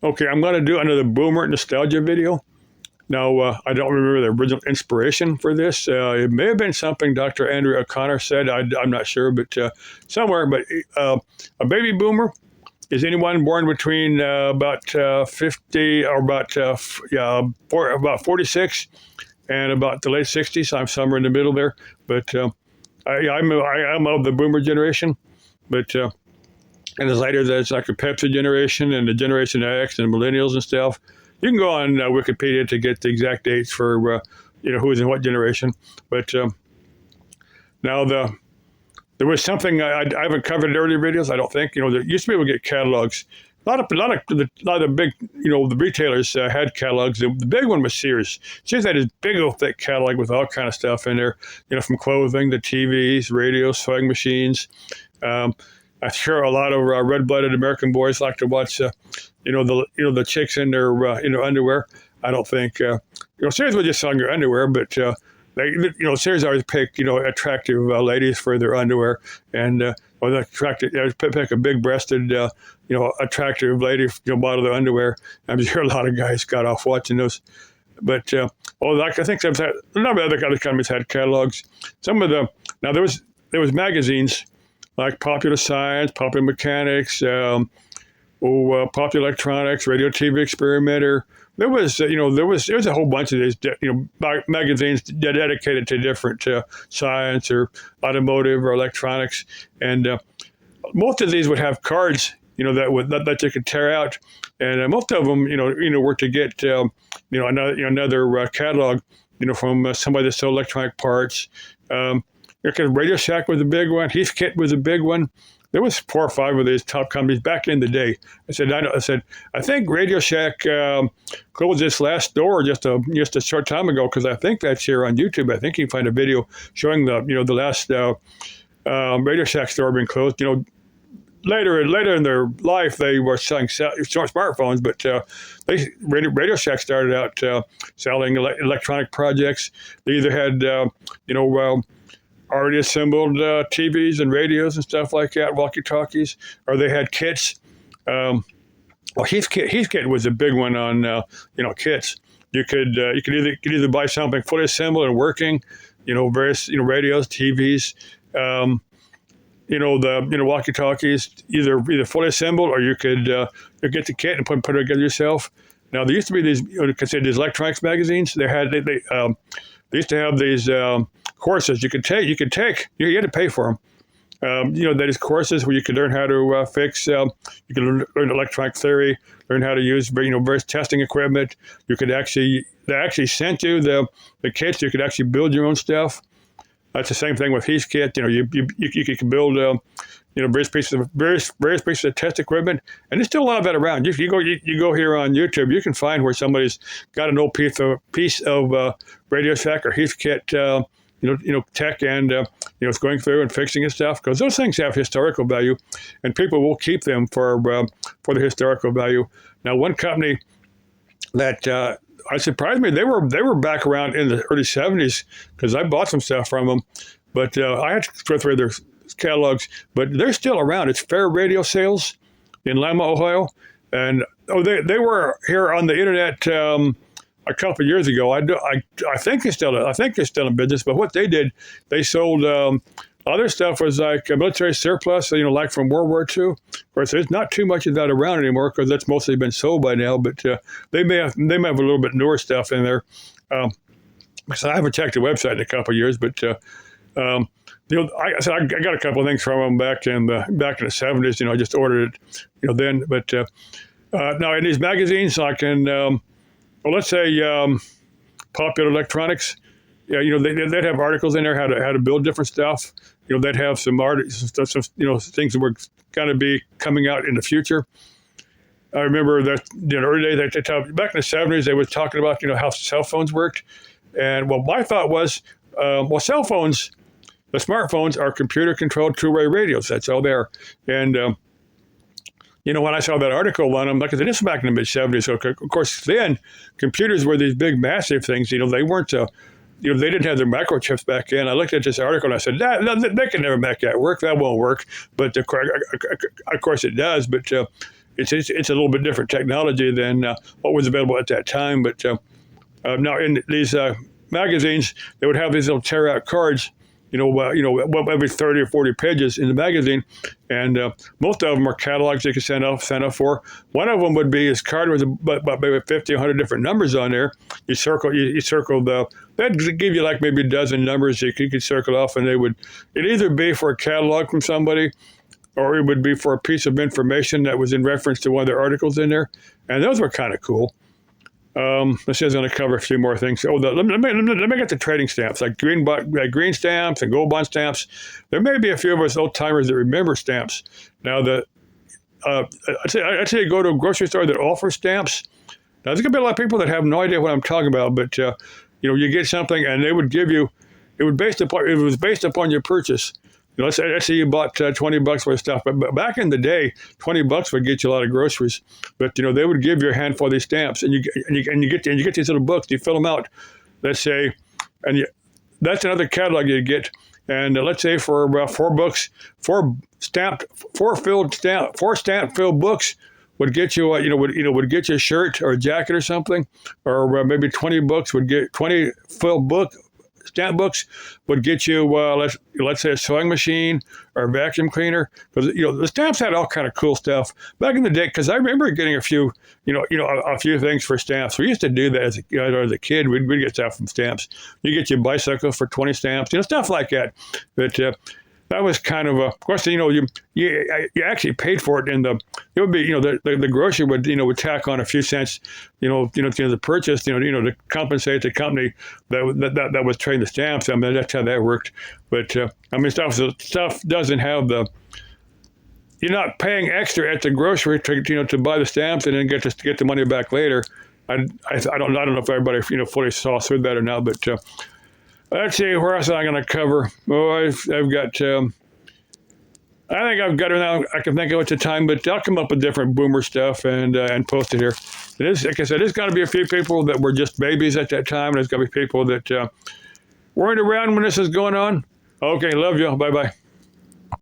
Okay, I'm going to do another Boomer nostalgia video. Now, I don't remember the original inspiration for this. It may have been something Dr. Andrew O'Connor said. I'm not sure, but somewhere. But a baby boomer is anyone born between about 50 or about 46 and about the late 60s. I'm somewhere in the middle there. But I'm of the boomer generation. But and as later, there's like a Pepsi generation and the Generation X and millennials and stuff. You can go on Wikipedia to get the exact dates for who is in what generation. But now there was something I haven't covered in earlier videos. I don't think there used to be able to get catalogs. A lot of the big the retailers had catalogs. The big one was Sears. Sears had this big old thick catalog with all kind of stuff in there. From clothing to TVs, radios, sewing machines. I'm sure a lot of red-blooded American boys like to watch, the chicks in their underwear. I don't think Sears would just sell your underwear, but Sears always pick attractive ladies for their underwear, and pick a big-breasted attractive lady bottle their underwear. I'm sure a lot of guys got off watching those. But I think a number of other companies had catalogs. Now there was magazines like Popular Science, Popular Mechanics, Popular Electronics, Radio TV Experimenter. There was a whole bunch of these magazines dedicated to different science or automotive or electronics, and most of these would have cards that you could tear out, and most of them were to get another catalog from somebody that sold electronic parts. Because Radio Shack was a big one. Heathkit was a big one. There was 4 or 5 of these top companies back in the day. I think Radio Shack closed its last door just a short time ago, because I think that's here on YouTube. I think you can find a video showing the last Radio Shack store being closed. Later in their life, they were selling smartphones, but Radio Shack started out selling electronic projects. They either had already assembled TVs and radios and stuff like that, walkie-talkies, or they had kits. Heathkit was a big one on kits. You could either buy something fully assembled and working, various radios, TVs, the walkie-talkies, either fully assembled, or you could get the kit and put it together yourself. Now there used to be these these electronics magazines. They used to have these courses you could take. You had to pay for them. These courses where you could learn how to fix. You could learn electronic theory, learn how to use various testing equipment. They actually sent you the kits. You could actually build your own stuff. That's the same thing with Heathkit. You can build various pieces of test equipment, and there's still a lot of that around. You go here on YouTube, you can find where somebody's got an old piece of Radio Shack or Heathkit tech, and it's going through and fixing and stuff, because those things have historical value, and people will keep them for the historical value. Now, one company that surprised me, they were back around in the early 70s, because I bought some stuff from them, but I had to go through their catalogs, but they're still around. It's Fair Radio Sales in Lima, Ohio, and they were here on the internet a couple of years ago. I think they're still in business, but what they did, they sold other stuff was like military surplus, like from World War II. Of course, there's not too much of that around anymore, because that's mostly been sold by now. But they may have a little bit newer stuff in there. So I haven't checked the website in a couple of years, but I got a couple of things from them back in the 70s. I just ordered it, then. But now in these magazines, like in let's say Popular Electronics, they'd have articles in there how to build different stuff. They'd have some things that were going to be coming out in the future. I remember that early days, back in the 70s, they were talking about how cell phones worked, and my thought was, cell phones, the smartphones are computer-controlled two-way radios. That's all they are. And when I saw that article on them, like I said, this was back in the mid-70s. So of course, then computers were these big, massive things. They weren't. They didn't have their microchips back then. I looked at this article and I said, they can never make that work. That won't work. But of course it does. But it's a little bit different technology than what was available at that time. But now in these magazines, they would have these little tear-out cards, every 30 or 40 pages in the magazine, and most of them are catalogs you can send off for. One of them would be his card with about maybe 50, 100 different numbers on there. You circle they'd give you like maybe a dozen numbers you could circle off, and it'd either be for a catalog from somebody, or it would be for a piece of information that was in reference to one of their articles in there, and those were kind of cool. This is going to cover a few more things. Let me get the trading stamps, like green stamps and gold bond stamps. There may be a few of us old timers that remember stamps. Now, I'd say you go to a grocery store that offers stamps. Now, there's going to be a lot of people that have no idea what I'm talking about, but you get something, and they would give you. It was based upon your purchase. Let's say you bought $20 worth of stuff, but back in the day, $20 would get you a lot of groceries. But they would give you a handful of these stamps, and you get these little books. You fill them out. Let's say, that's another catalog you get. And let's say for about 4 books, 4 stamp filled books would get you would get you a shirt or a jacket or something, or maybe 20 books would get 20 filled stamp books would get you, let's say a sewing machine or a vacuum cleaner. Because the stamps had all kind of cool stuff back in the day. Because I remember getting a few things for stamps. We used to do that as a kid. We'd get stuff from stamps. You get your bicycle for 20 stamps, stuff like that. But that was kind of of course, you actually paid for it it would be, the grocer would tack on a few cents, to the purchase, to compensate the company that was trading the stamps. I mean, that's how that worked. But stuff doesn't have you're not paying extra at the grocery to buy the stamps and then get the money back later. I don't know if everybody fully saw through that or not, but let's see, where else am I going to cover? Oh, I've got, I think I've got it now. I can think of it at the time, but I'll come up with different boomer stuff and post it here. It is, like I said, there's going to be a few people that were just babies at that time. And there's going to be people that weren't around when this is going on. Okay, love you. Bye-bye.